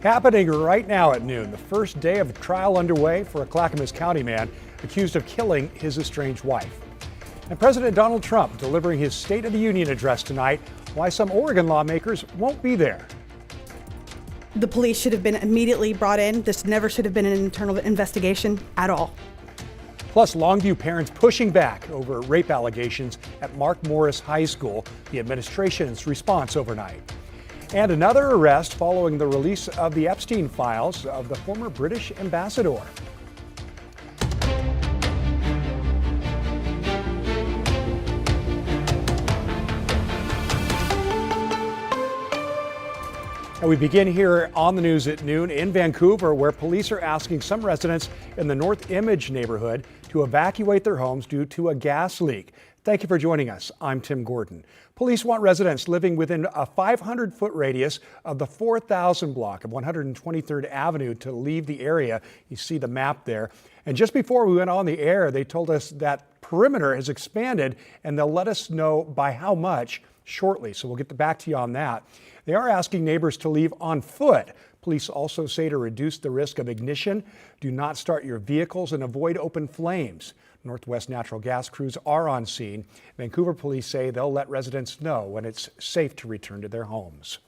Happening right now at noon, the first day of trial underway for a Clackamas County man accused of killing his estranged wife. And President Donald Trump delivering his State of the Union address tonight, why some Oregon lawmakers won't be there. The police should have been immediately brought in. This never should have been an internal investigation at all. Plus, Longview parents pushing back over rape allegations at Mark Morris High School, the administration's response overnight. And another arrest following the release of the Epstein files of the former British ambassador. And we begin here on the news at noon in Vancouver, where police are asking some residents in the North Image neighborhood to evacuate their homes due to a gas leak. Thank you for joining us. I'm Tim Gordon. Police want residents living within a 500-foot radius of the 4000 block of 123rd Avenue to leave the area. You see the map there. And just before we went on the air, they told us that perimeter has expanded and they'll let us know by how much shortly. So we'll get back to you on that. They are asking neighbors to leave on foot. Police also say to reduce the risk of ignition, do not start your vehicles and avoid open flames. Northwest Natural Gas crews are on scene. Vancouver police say they'll let residents know when it's safe to return to their homes.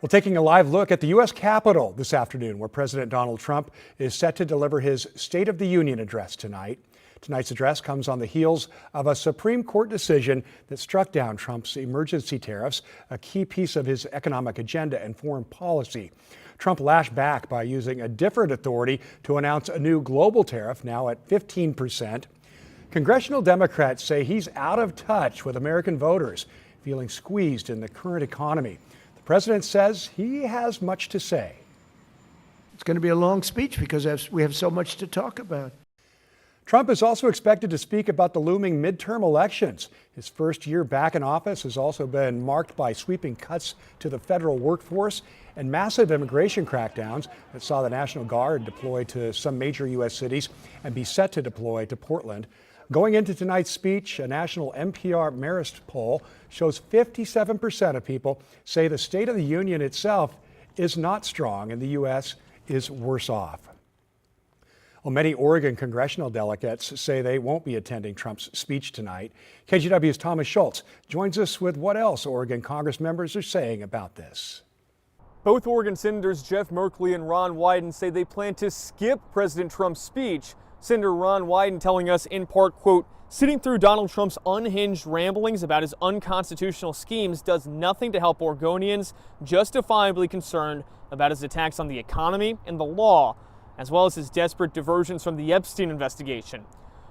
Well, taking a live look at the U.S. Capitol this afternoon, where President Donald Trump is set to deliver his State of the Union address tonight. Tonight's address comes on the heels of a Supreme Court decision that struck down Trump's emergency tariffs, a key piece of his economic agenda and foreign policy. Trump lashed back by using a different authority to announce a new global tariff, now at 15%. Congressional Democrats say he's out of touch with American voters, feeling squeezed in the current economy. The president says he has much to say. It's going to be a long speech because we have so much to talk about. Trump is also expected to speak about the looming midterm elections. His first year back in office has also been marked by sweeping cuts to the federal workforce and massive immigration crackdowns that saw the National Guard deploy to some major U.S. cities and be set to deploy to Portland. Going into tonight's speech, a national NPR Marist poll shows 57% of people say the State of the Union itself is not strong and the U.S. is worse off. Well, many Oregon congressional delegates say they won't be attending Trump's speech tonight. KGW's Thomas Schultz joins us with what else Oregon Congress members are saying about this. Both Oregon Senators Jeff Merkley and Ron Wyden say they plan to skip President Trump's speech. Senator Ron Wyden telling us in part, quote, sitting through Donald Trump's unhinged ramblings about his unconstitutional schemes does nothing to help Oregonians justifiably concerned about his attacks on the economy and the law, as well as his desperate diversions from the Epstein investigation.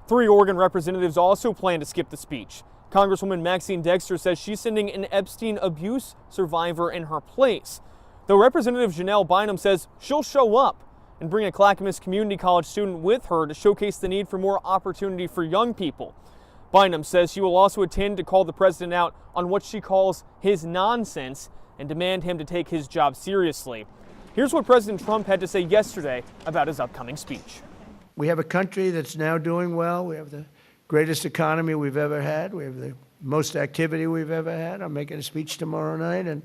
3 Oregon representatives also plan to skip the speech. Congresswoman Maxine Dexter says she's sending an Epstein abuse survivor in her place, though Representative Janelle Bynum says she'll show up and bring a Clackamas Community College student with her to showcase the need for more opportunity for young people. Bynum says she will also attend to call the president out on what she calls his nonsense and demand him to take his job seriously. Here's what President Trump had to say yesterday about his upcoming speech. We have a country that's now doing well. We have the greatest economy we've ever had. We have the most activity we've ever had. I'm making a speech tomorrow night, and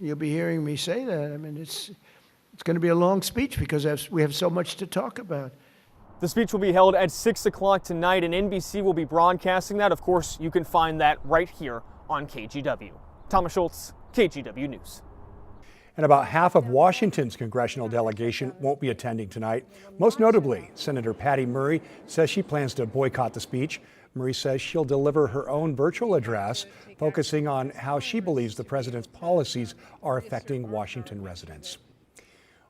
you'll be hearing me say that. I mean, it's going to be a long speech because we have so much to talk about. The speech will be held at 6 o'clock tonight, and NBC will be broadcasting that. Of course, you can find that right here on KGW. Thomas Schultz, KGW News. And about half of Washington's congressional delegation won't be attending tonight. Most notably, Senator Patty Murray says she plans to boycott the speech. Murray says she'll deliver her own virtual address, focusing on how she believes the president's policies are affecting Washington residents.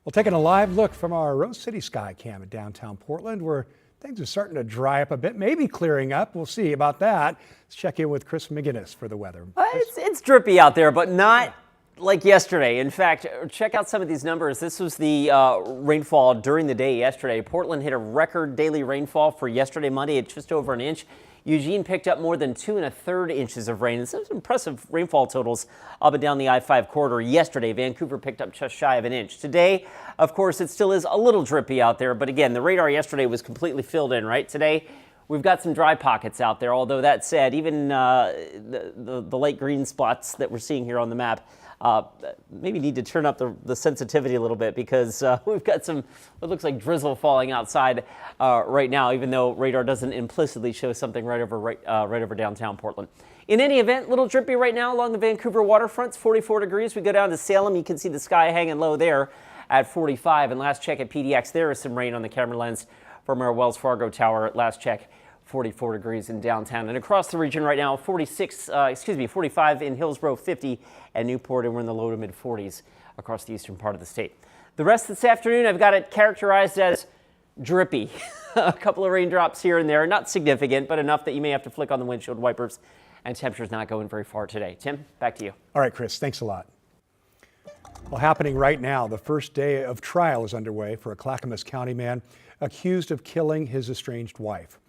Well, taking a live look from our Rose City Sky Cam at downtown Portland, where things are starting to dry up a bit, maybe clearing up. We'll see about that. Let's check in with Chris McGinnis for the weather. It's drippy out there, but not like yesterday. In fact, check out some of these numbers. This was the rainfall during the day yesterday. Portland hit a record daily rainfall for yesterday, Monday, at just over an inch. Eugene picked up more than 2 1/3 inches of rain. This is impressive rainfall totals up and down the I-5 corridor yesterday. Vancouver picked up just shy of an inch. Today, of course, it still is a little drippy out there, but again, the radar yesterday was completely filled in, right? Today, we've got some dry pockets out there, although that said, even the light green spots that we're seeing here on the map Maybe need to turn up the sensitivity a little bit because we've got some what looks like drizzle falling outside right now, even though radar doesn't implicitly show something right over downtown Portland. In any event, little drippy right now along the Vancouver waterfront. It's 44 degrees. We go down to Salem. You can see the sky hanging low there at 45. And last check at PDX, there is some rain on the camera lens from our Wells Fargo tower. At last check, 44 degrees in downtown. And across the region right now, 45 in Hillsborough, 50 at Newport, and we're in the low to mid 40s across the eastern part of the state. The rest of this afternoon, I've got it characterized as drippy. A couple of raindrops here and there, not significant, but enough that you may have to flick on the windshield wipers. And temperatures not going very far today. Tim, back to you. All right, Chris, thanks a lot. Well, happening right now, the first day of trial is underway for a Clackamas County man accused of killing his estranged wife.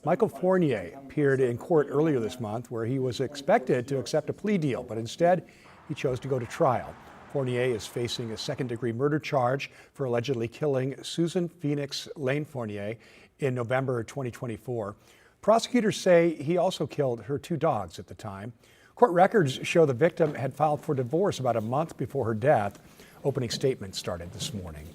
Michael Fournier appeared in court earlier this month where he was expected to accept a plea deal, but instead he chose to go to trial. Fournier is facing a second-degree murder charge for allegedly killing Susan Phoenix Lane Fournier in November 2024. Prosecutors say he also killed her 2 dogs at the time. Court records show the victim had filed for divorce about a month before her death. Opening statements started this morning.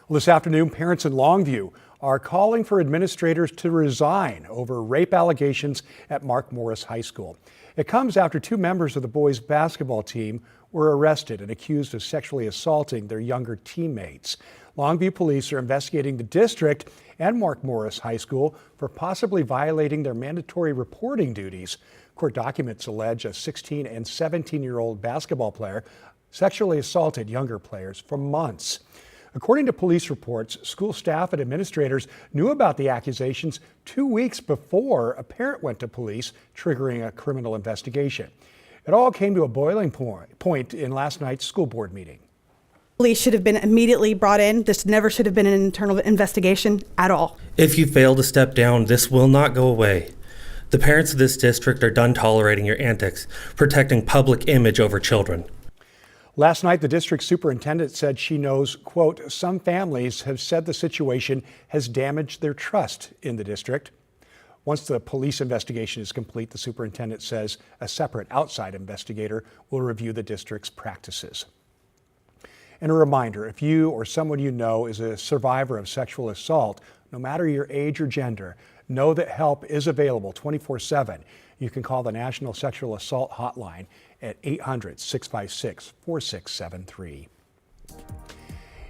Well, this afternoon, parents in Longview are calling for administrators to resign over rape allegations at Mark Morris High School. It comes after 2 members of the boys' basketball team were arrested and accused of sexually assaulting their younger teammates. Longview police are investigating the district and Mark Morris High School for possibly violating their mandatory reporting duties. Court documents allege a 16 and 17-year-old basketball player sexually assaulted younger players for months. According to police reports, school staff and administrators knew about the accusations 2 weeks before a parent went to police, triggering a criminal investigation. It all came to a boiling point in last night's school board meeting. Police should have been immediately brought in. This never should have been an internal investigation at all. If you fail to step down, this will not go away. The parents of this district are done tolerating your antics, protecting public image over children. Last night, the district superintendent said she knows, quote, some families have said the situation has damaged their trust in the district. Once the police investigation is complete, the superintendent says a separate outside investigator will review the district's practices. And a reminder, if you or someone you know is a survivor of sexual assault, no matter your age or gender, know that help is available 24/7. You can call the National Sexual Assault Hotline at 800-656-4673.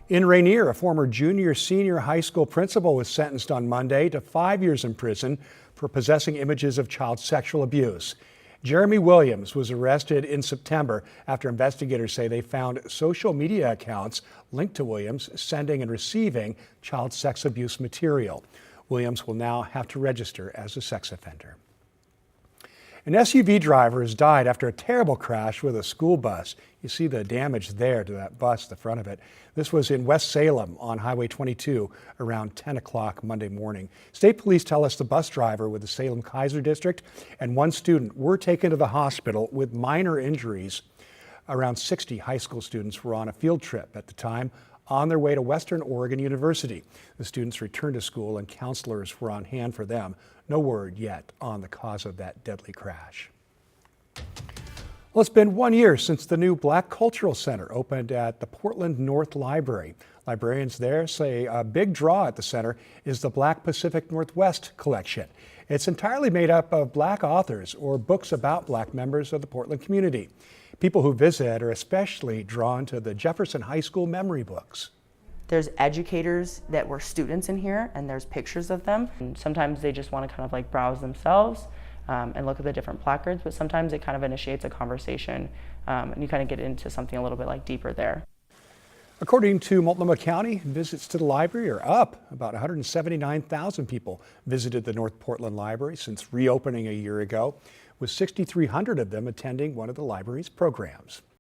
In Rainier, a former junior-senior high school principal was sentenced on Monday to 5 years in prison for possessing images of child sexual abuse. Jeremy Williams was arrested in September after investigators say they found social media accounts linked to Williams sending and receiving child sex abuse material. Williams will now have to register as a sex offender. An SUV driver has died after a terrible crash with a school bus. You see the damage there to that bus, the front of it. This was in West Salem on Highway 22 around 10 o'clock Monday morning. State police tell us the bus driver with the Salem-Kaiser District and 1 student were taken to the hospital with minor injuries. Around 60 high school students were on a field trip at the time on their way to Western Oregon University. The students returned to school and counselors were on hand for them. No word yet on the cause of that deadly crash. Well, it's been 1 year since the new Black Cultural Center opened at the Portland North Library. Librarians there say a big draw at the center is the Black Pacific Northwest collection. It's entirely made up of Black authors or books about Black members of the Portland community. People who visit are especially drawn to the Jefferson High School memory books. There's educators that were students in here, and there's pictures of them. And sometimes they just want to kind of like browse themselves and look at the different placards, but sometimes it kind of initiates a conversation and you kind of get into something a little bit like deeper there. According to Multnomah County, visits to the library are up. About 179,000 people visited the North Portland Library since reopening a year ago, with 6,300 of them attending one of the library's programs.